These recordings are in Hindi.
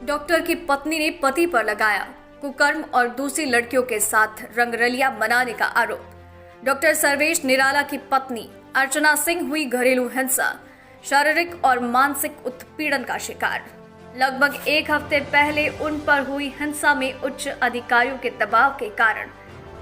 डॉक्टर की पत्नी ने पति पर लगाया कुकर्म और दूसरी लड़कियों के साथ रंगरलिया मनाने का आरोप। डॉक्टर सर्वेश निराला की पत्नी अर्चना सिंह हुई घरेलू हिंसा, शारीरिक और मानसिक उत्पीड़न का शिकार। लगभग एक हफ्ते पहले उन पर हुई हिंसा में उच्च अधिकारियों के दबाव के कारण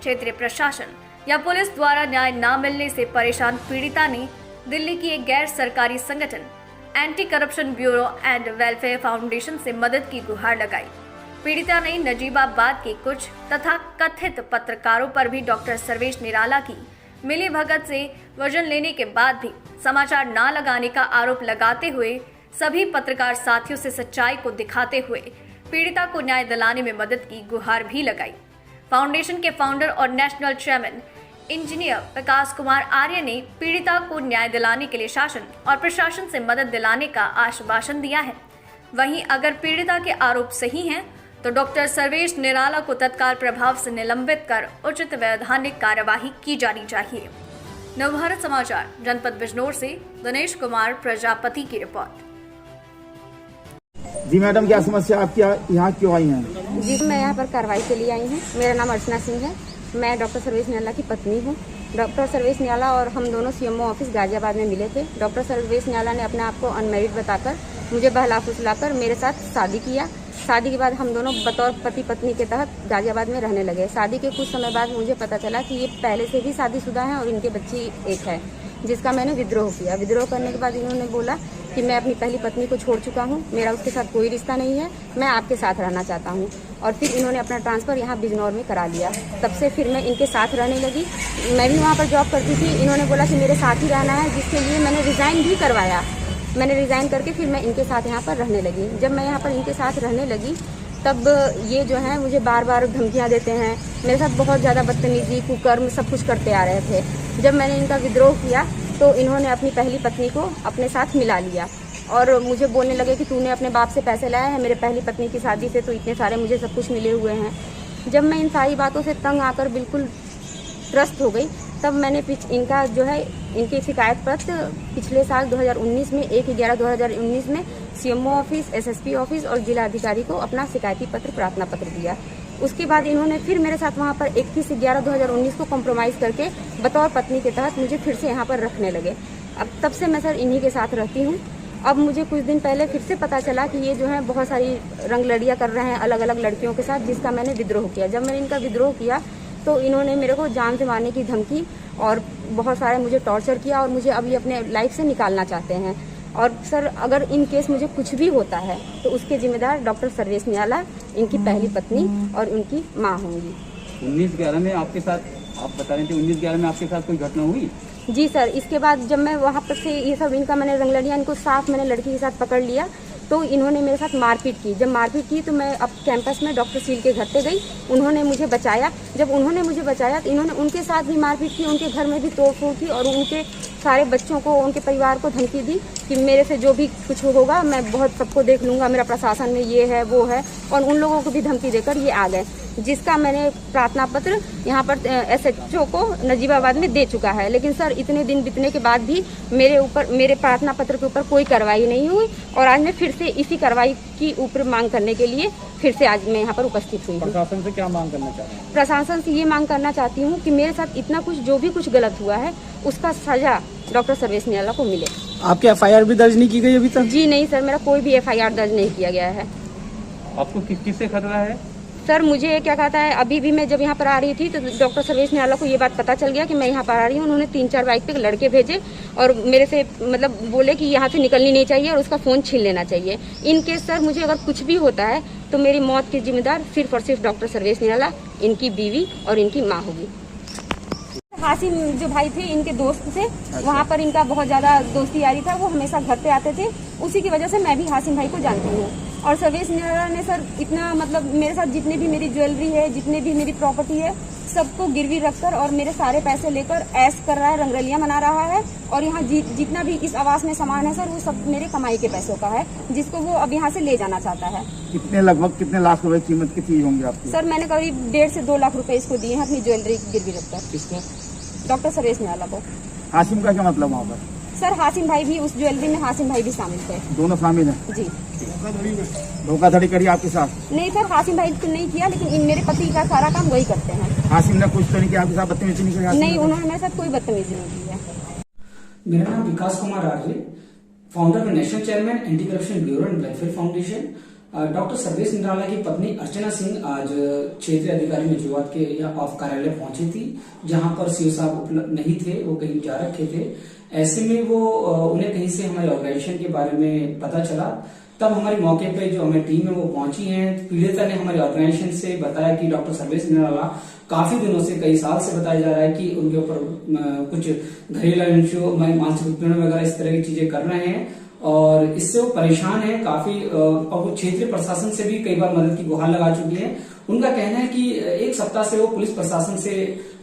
क्षेत्रीय प्रशासन या पुलिस द्वारा न्याय न मिलने से परेशान पीड़िता ने दिल्ली की एक गैर सरकारी संगठन anti corruption bureau and welfare foundation से मदद की गुहार लगाई। पीड़िता ने नजीबाबाद के कुछ तथा कथित पत्रकारों पर भी डॉक्टर सर्वेश निराला की मिली भगत से वजन लेने के बाद भी समाचार न लगाने का आरोप लगाते हुए सभी पत्रकार साथियों से सच्चाई को दिखाते हुए पीड़िता को न्याय दिलाने में मदद की गुहार भी लगाई। फाउंडेशन के फाउंडर और नेशनल चेयरमैन इंजीनियर विकास कुमार आर्य ने पीड़िता को न्याय दिलाने के लिए शासन और प्रशासन से मदद दिलाने का आश्वासन दिया है। वहीं अगर पीड़िता के आरोप सही हैं तो डॉक्टर सर्वेश निराला को तत्काल प्रभाव से निलंबित कर उचित वैधानिक कार्यवाही की जानी चाहिए। नवभारत समाचार जनपद बिजनौर से दिनेश कुमार प्रजापति की रिपोर्ट। जी मैडम, क्या समस्या आपकी यहाँ क्यों आई है? जी, मैं यहाँ पर कार्रवाई के लिए आई हूँ। मेरा नाम अर्चना सिंह है। मैं डॉक्टर सर्वेश निराला की पत्नी हूँ। डॉक्टर सर्वेश निराला और हम दोनों सीएमओ ऑफिस गाजियाबाद में मिले थे। डॉक्टर सर्वेश निराला ने अपने आप को अनमैरिड बताकर मुझे बहला फुसलाकर मेरे साथ शादी किया। शादी के बाद हम दोनों बतौर पति पत्नी के तहत गाजियाबाद में रहने लगे। शादी के कुछ समय बाद मुझे पता चला कि ये पहले से भी शादीशुदा हैं और इनके बच्ची एक है, जिसका मैंने विद्रोह किया। विद्रोह करने के बाद इन्होंने बोला कि मैं अपनी पहली पत्नी को छोड़ चुका हूँ, मेरा उसके साथ कोई रिश्ता नहीं है, मैं आपके साथ रहना चाहता हूँ। और फिर इन्होंने अपना ट्रांसफ़र यहाँ बिजनौर में करा लिया। तब से फिर मैं इनके साथ रहने लगी। मैं भी वहाँ पर जॉब करती थी। इन्होंने बोला कि मेरे साथ ही रहना है, जिसके लिए मैंने रिज़ाइन भी करवाया। मैंने रिज़ाइन करके फिर मैं इनके साथ यहाँ पर रहने लगी। जब मैं यहाँ पर इनके साथ रहने लगी तब ये जो है मुझे बार बार धमकियाँ देते हैं, मेरे साथ बहुत ज़्यादा बदतमीजी कुकर्म सब कुछ करते आ रहे थे। जब मैंने इनका विद्रोह किया तो इन्होंने अपनी पहली पत्नी को अपने साथ मिला लिया और मुझे बोलने लगे कि तूने अपने बाप से पैसे लाया है, मेरे पहली पत्नी की शादी से तो इतने सारे मुझे सब कुछ मिले हुए हैं। जब मैं इन सारी बातों से तंग आकर बिल्कुल त्रस्त हो गई, तब मैंने इनका जो है इनकी शिकायत पत्र पिछले साल 2019 में 1/11/2019 में सीएमओ ऑफिस, एसएसपी ऑफिस और जिला अधिकारी को अपना शिकायती पत्र प्रार्थना पत्र दिया। उसके बाद इन्होंने फिर मेरे साथ वहाँ पर 21/11/2019 को कॉम्प्रोमाइज़ करके बतौर पत्नी के तहत मुझे फिर से यहाँ पर रखने लगे। अब तब से मैं सर इन्हीं के साथ रहती हूँ। अब मुझे कुछ दिन पहले फिर से पता चला कि ये जो है बहुत सारी रंगलड़ियाँ कर रहे हैं अलग अलग लड़कियों के साथ, जिसका मैंने विद्रोह किया। जब मैंने इनका विद्रोह किया तो इन्होंने मेरे को जान से मारने की धमकी और बहुत सारे मुझे टॉर्चर किया और मुझे अभी अपने लाइफ से निकालना चाहते हैं। और सर अगर इन केस मुझे कुछ भी होता है तो उसके जिम्मेदार डॉक्टर सर्वेश निराला, इनकी पहली पत्नी और उनकी माँ होंगी। 19/11 में आपके साथ, आप बता रहे थे 19/11 में आपके साथ कोई घटना हुई? जी सर, इसके बाद जब मैं वहाँ पर से ये सब इनका मैंने रंगलड़ियाँ इनको साफ मैंने लड़की के साथ पकड़ लिया तो इन्होंने मेरे साथ मारपीट की। जब मारपीट की तो मैं अब कैंपस में डॉक्टर सील के घर पे गई, उन्होंने मुझे बचाया। जब उन्होंने मुझे बचाया तो इन्होंने उनके साथ भी मारपीट की, उनके घर में भी तोड़फोड़ की और उनके सारे बच्चों को, उनके परिवार को धमकी दी कि मेरे से जो भी कुछ होगा मैं बहुत सबको देख लूँगा, मेरा प्रशासन में ये है वो है। और उन लोगों को भी धमकी देकर ये आ गए, जिसका मैंने प्रार्थना पत्र यहाँ पर एसएचओ को नजीबाबाद में दे चुका है। लेकिन सर इतने दिन बीतने के बाद भी मेरे प्रार्थना पत्र के ऊपर कोई कार्रवाई नहीं हुई और आज मैं फिर से इसी कार्रवाई की ऊपर मांग करने के लिए फिर से आज मैं यहाँ पर उपस्थित हुई हूँ। प्रशासन से क्या मांग करना चाहते हैं? प्रशासन से ये मांग करना चाहती हूँ कि मेरे साथ इतना कुछ जो भी कुछ गलत हुआ है उसका सजा डॉक्टर सर्वेश निराला को मिले। आपकी एफआईआर भी दर्ज नहीं की गई अभी तक? जी नहीं सर, मेरा कोई भी एफआईआर दर्ज नहीं किया गया है। आपको किस से खतरा है? सर मुझे क्या कहता है, अभी भी मैं जब यहाँ पर आ रही थी तो डॉक्टर सर्वेश निराला को ये बात पता चल गया कि मैं यहाँ पर आ रही हूँ। उन्होंने 3-4 बाइक पे लड़के भेजे और मेरे से मतलब बोले कि यहाँ से निकलनी नहीं चाहिए और उसका फ़ोन छीन लेना चाहिए। इन केस सर मुझे अगर कुछ भी होता है तो मेरी मौत की जिम्मेदार सिर्फ और सिर्फ डॉक्टर सर्वेश निराला, इनकी बीवी और इनकी माँ होगी। हासिम जो भाई थे इनके दोस्त से, वहाँ पर इनका बहुत ज़्यादा दोस्ती यारी था, वो हमेशा घर पे आते थे, उसी की वजह से मैं भी हासिम भाई को जानती हूँ। और सर्वेश निराला ने सर इतना मतलब मेरे साथ जितने भी मेरी ज्वेलरी है, जितने भी मेरी प्रॉपर्टी है, सबको गिरवी रखकर और मेरे सारे पैसे लेकर ऐश कर रहा है, रंगरलियाँ मना रहा है। और यहाँ जितना भी इस आवास में सामान है सर वो सब मेरे कमाई के पैसों का है, जिसको वो अब यहाँ से ले जाना चाहता है। लगभग कितने लाख रुपए कीमत की चीज होंगी आपकी? सर मैंने करीब 1.5 से 2 लाख रुपए इसको दिए हैं अपनी ज्वेलरी गिरवी रखकर। किसको? डॉक्टर सर्वेश निराला को। हाशिम का क्या मतलब वहाँ पर? सर हासिम भाई भी, उस ज्वेलरी में हासिम भाई भी शामिल थे। दोनों शामिल हैं। जी धोखाधड़ी करी आपके साथ? नहीं सर, हासिम भाई तो नहीं किया, लेकिन मेरे पति का सारा काम वही करते हैं। हासिम ने कुछ तो नहीं किया आपके साथ, बदतमीजी नहीं करी हासिम नहीं, ने? उन्होंने मेरे साथ कोई बदतमीजी नहीं की है। मेरा नाम विकास कुमार आर्य, फाउंडर व national chairman anti corruption bureau and welfare foundation. Doctor Sarvesh Nirala की पत्नी अर्चना सिंह आज क्षेत्रीय अधिकारी निजुआत के ऑफ कार्यालय पहुंची थी, जहां पर सीओ साहब उपलब्ध नहीं थे, वो कहीं जा रखे थे। ऐसे में वो उन्हें कहीं से हमारे ऑर्गेनाइजेशन के बारे में पता चला। तब हमारी मौके पे जो हमारी टीम है वो पहुंची है। पीड़िता ने हमारे ऑर्गेनाइजेशन से बताया कि डॉक्टर सर्वेश निराला काफी दिनों से, कई साल से बताया जा रहा है कि उनके ऊपर कुछ घरेलू मानसिक उत्पीड़न वगैरह इस तरह की चीजें कर रहे हैं और इससे वो परेशान है काफी। और वो क्षेत्रीय प्रशासन से भी कई बार मदद की गुहार लगा चुकी है। उनका कहना है कि एक सप्ताह से वो पुलिस प्रशासन से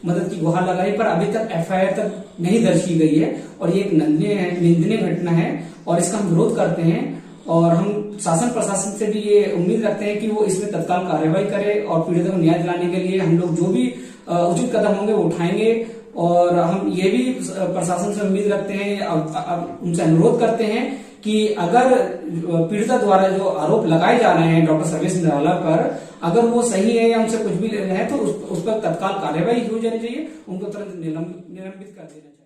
मदद की गुहार लगाई, पर अभी तक एफआईआर तक नहीं दर्ज की गई है और ये एक निंदनीय घटना है और इसका हम विरोध करते हैं। और हम शासन प्रशासन से भी ये उम्मीद रखते हैं कि वो इसमें तत्काल कार्रवाई करे और पीड़ितों को न्याय दिलाने के लिए हम लोग जो भी उचित कदम होंगे वो उठाएंगे। और हम ये भी प्रशासन से उम्मीद रखते हैं, अब उनसे अनुरोध करते हैं कि अगर पीड़िता द्वारा जो आरोप लगाए जा रहे हैं डॉक्टर सर्वेश निराला पर, अगर वो सही है या उनसे कुछ भी है तो उस पर तत्काल कार्रवाई हो जानी चाहिए, उनको तुरंत निलंबित कर देना चाहिए।